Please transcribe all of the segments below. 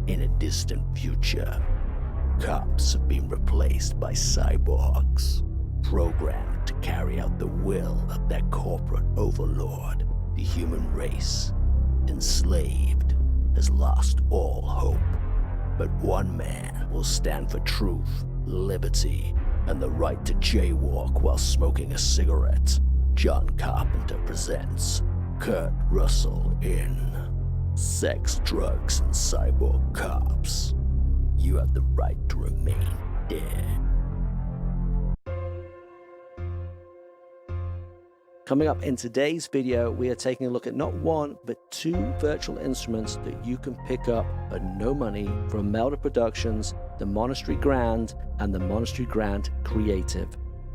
In a distant future, cops have been replaced by cyborgs, programmed to carry out the will of their corporate overlord. The human race, enslaved, has lost all hope. But one man will stand for truth, liberty, and the right to jaywalk while smoking a cigarette. John Carpenter presents Kurt Russell in Sex, Drugs, and Cyborg Cops. You have the right to remain dead. Coming up in today's video, we are taking a look at not one, but two virtual instruments that you can pick up for no money from MeldaProductions, the MonasteryGrand and the MonasteryGrand Creative.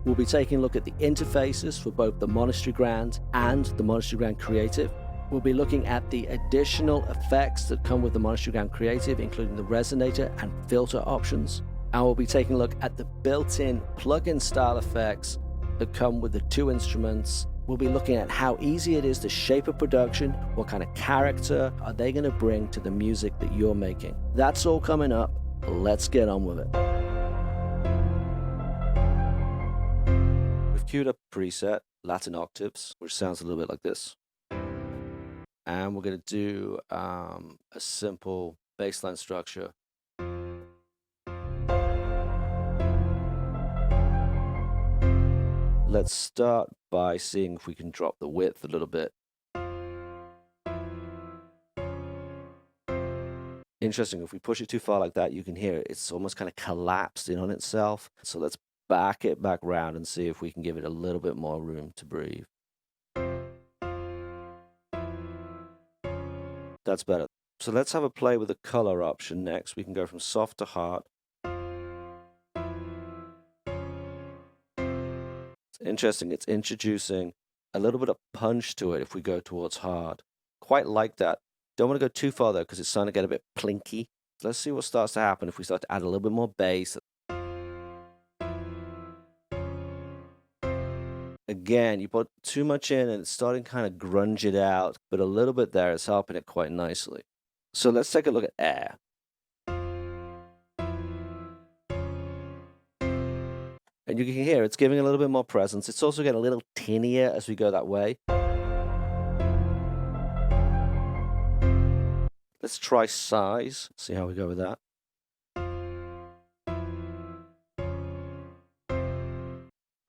We'll be taking a look at the interfaces for both the MonasteryGrand and the MonasteryGrand Creative. We'll be looking at the additional effects that come with the MonasteryGrand Creative, including the resonator and filter options. And we'll be taking a look at the built-in plugin style effects that come with the two instruments. We'll be looking at how easy it is to shape a production, what kind of character are they going to bring to the music that you're making. That's all coming up. Let's get on with it. We've queued up a preset, Latin Octaves, which sounds a little bit like this. And we're going to do a simple bassline structure. Let's start by seeing if we can drop the width a little bit. Interesting, if we push it too far like that, you can hear it. It's almost kind of collapsed in on itself. So let's back it back round and see if we can give it a little bit more room to breathe. That's better. So let's have a play with the color option next. We can go from soft to hard. It's interesting, it's introducing a little bit of punch to it if we go towards hard. Quite like that. Don't want to go too far though, because it's starting to get a bit plinky. So let's see what starts to happen if we start to add a little bit more bass. Again, you put too much in and it's starting to kind of grunge it out, but a little bit there is helping it quite nicely. So let's take a look at air. And you can hear it's giving a little bit more presence. It's also getting a little tinier as we go that way. Let's try size, see how we go with that.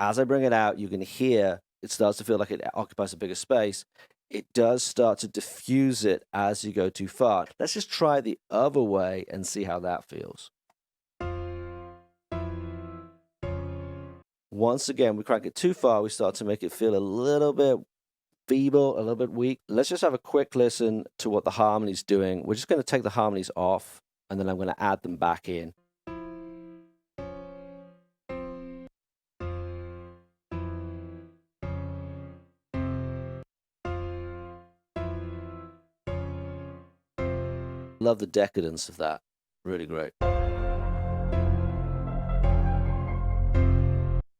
As I bring it out, you can hear it starts to feel like it occupies a bigger space. It does start to diffuse it as you go too far. Let's just try the other way and see how that feels. Once again, we crank it too far, we start to make it feel a little bit feeble, a little bit weak. Let's just have a quick listen to what the harmony's doing. We're just going to take the harmonies off, and then I'm going to add them back in. Love the decadence of that. Really great.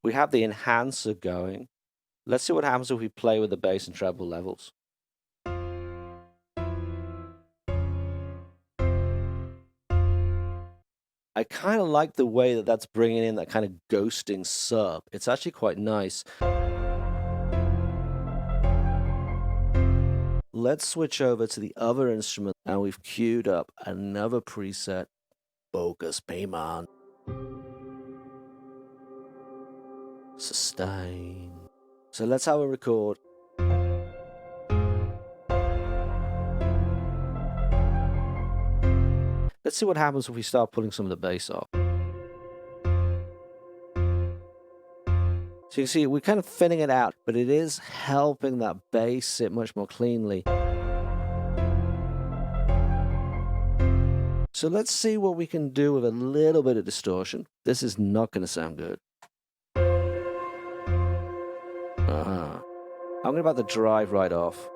We have the enhancer going. Let's see what happens if we play with the bass and treble levels. I kind of like the way that that's bringing in that kind of ghosting sub. It's actually quite nice. Let's switch over to the other instrument, and we've queued up another preset, Bogus Payment. Sustain. So let's have a record. Let's see what happens if we start pulling some of the bass off. So you can see we're kind of thinning it out, but it is helping that bass sit much more cleanly. So let's see what we can do with a little bit of distortion. This is not going to sound good. I'm going to about to drive right off.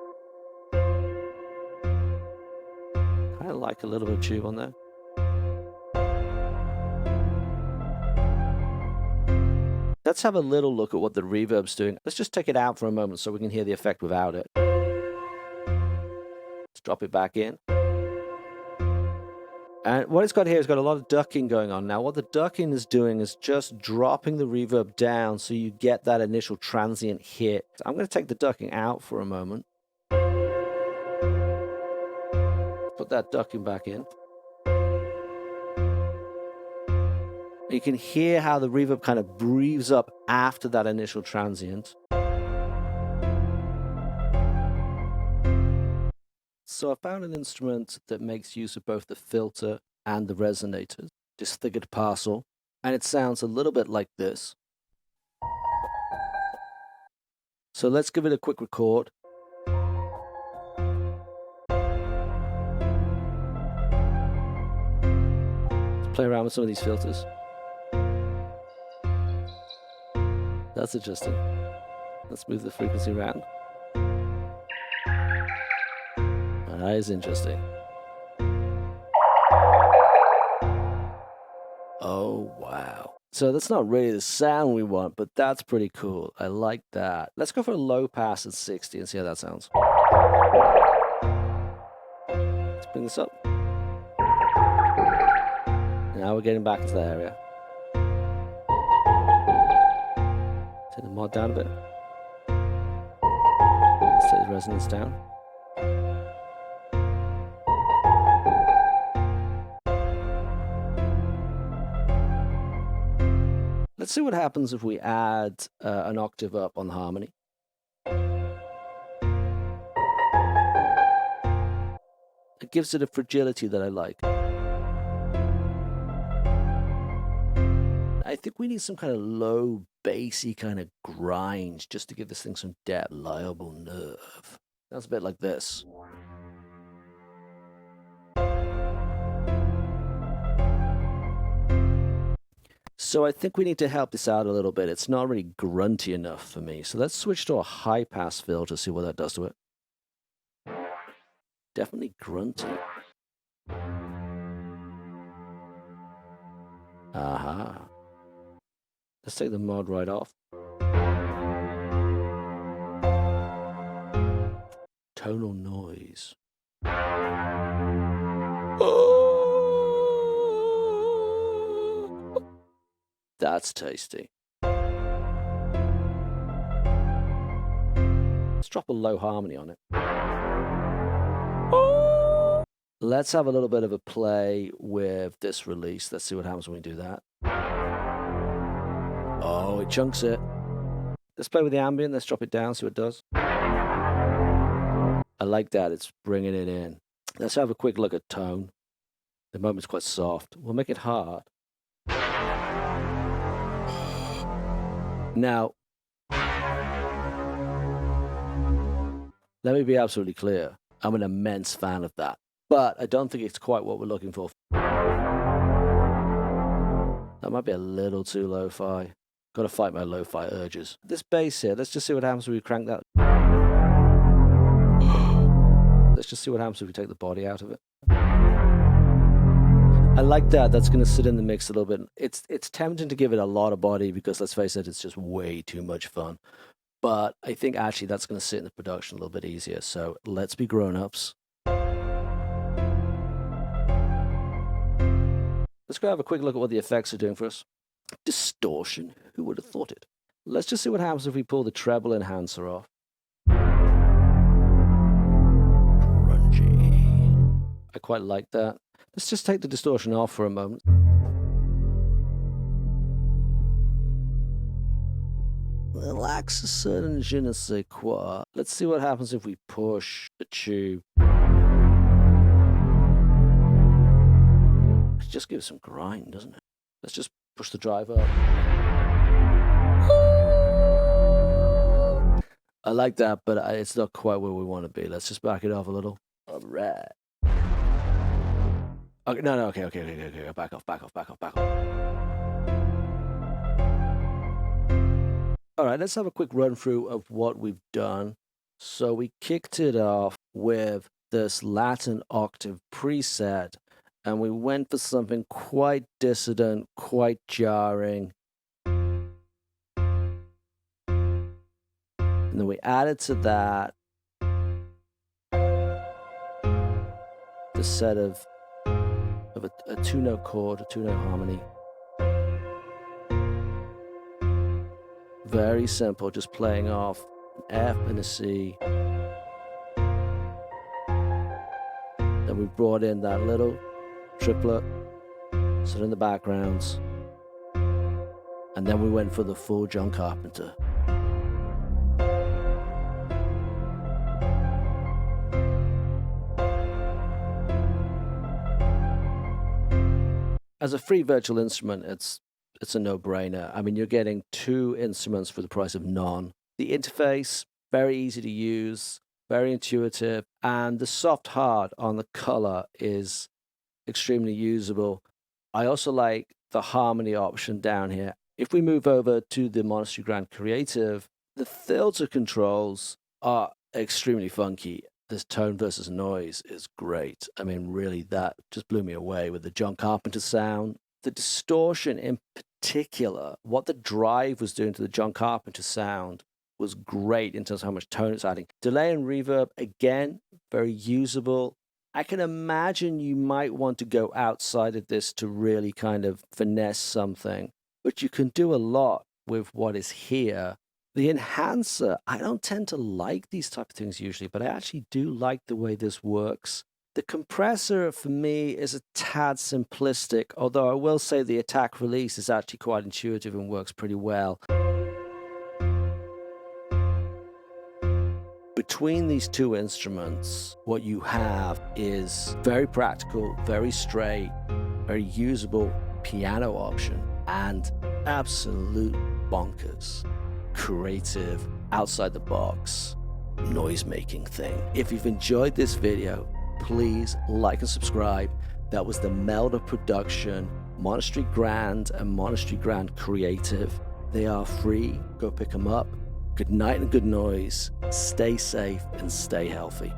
Kind of like a little bit of tube on there. Let's have a little look at what the reverb's doing. Let's just take it out for a moment so we can hear the effect without it. Let's drop it back in. And what it's got here is got a lot of ducking going on. Now, what the ducking is doing is just dropping the reverb down so you get that initial transient hit. I'm going to take the ducking out for a moment. Put that ducking back in. You can hear how the reverb kind of breathes up after that initial transient. So I found an instrument that makes use of both the filter and the resonators, Disfigured Parcel, and it sounds a little bit like this. So let's give it a quick record. Let's play around with some of these filters. That's interesting. Let's move the frequency around. That is interesting. Oh, wow. So that's not really the sound we want, but that's pretty cool. I like that. Let's go for a low pass at 60 and see how that sounds. Let's bring this up. Now we're getting back into that area. Take the mod down a bit. Let's take the resonance down. Let's see what happens if we add an octave up on the harmony. It gives it a fragility that I like. I think we need some kind of low, bassy kind of grind just to give this thing some depth. Reliable nerve. Sounds a bit like this. So I think we need to help this out a little bit. It's not really grunty enough for me. So let's switch to a high pass filter, see what that does to it. Definitely grunty. Aha. Let's take the mod right off. Tonal noise. That's tasty. Let's drop a low harmony on it. Let's have a little bit of a play with this release. Let's see what happens when we do that. Oh, it chunks it. Let's play with the ambient. Let's drop it down, see what it does. I like that. It's bringing it in. Let's have a quick look at tone. The moment's quite soft. We'll make it hard. Now, let me be absolutely clear. I'm an immense fan of that. But I don't think it's quite what we're looking for. That might be a little too lo-fi. Got to fight my lo-fi urges. This bass here, let's just see what happens when we crank that. Let's just see what happens if we take the body out of it. I like that. That's going to sit in the mix a little bit. It's tempting to give it a lot of body because, let's face it, it's just way too much fun. But I think actually that's going to sit in the production a little bit easier. So let's be grown-ups. Let's go have a quick look at what the effects are doing for us. Distortion. Who would have thought it? Let's just see what happens if we pull the treble enhancer off. Grungy. I quite like that. Let's just take the distortion off for a moment. It lacks a certain je ne sais quoi. Let's see what happens if we push the tube. It just gives some grind, doesn't it? Let's just push the drive up. I like that, but it's not quite where we want to be. Let's just back it off a little. All right. Okay, no, okay. Back off. All right, let's have a quick run through of what we've done. So we kicked it off with this Latin octave preset, and we went for something quite dissident, quite jarring. And then we added to that the set of of a two-note chord, a two-note harmony. Very simple, just playing off an F and a C. Then we brought in that little triplet, so in the backgrounds. And then we went for the full John Carpenter. As a free virtual instrument, it's a no-brainer. I mean, you're getting two instruments for the price of none. The interface, very easy to use, very intuitive, and the soft hard on the color is extremely usable. I also like the harmony option down here. If we move over to the MonasteryGrand Creative, the filter controls are extremely funky. This tone versus noise is great. I mean, really, that just blew me away with the John Carpenter sound. The distortion in particular, what the drive was doing to the John Carpenter sound was great in terms of how much tone it's adding. Delay and reverb, again, very usable. I can imagine you might want to go outside of this to really kind of finesse something, but you can do a lot with what is here. The enhancer, I don't tend to like these type of things usually, but I actually do like the way this works. The compressor for me is a tad simplistic, although I will say the attack release is actually quite intuitive and works pretty well. Between these two instruments, what you have is very practical, very straight, very usable piano option, and absolute bonkers, creative, outside the box, noise-making thing. If you've enjoyed this video, please like and subscribe. That was the MeldaProduction, MonasteryGrand and MonasteryGrand Creative. They are free. Go pick them up. Good night and good noise. Stay safe and stay healthy.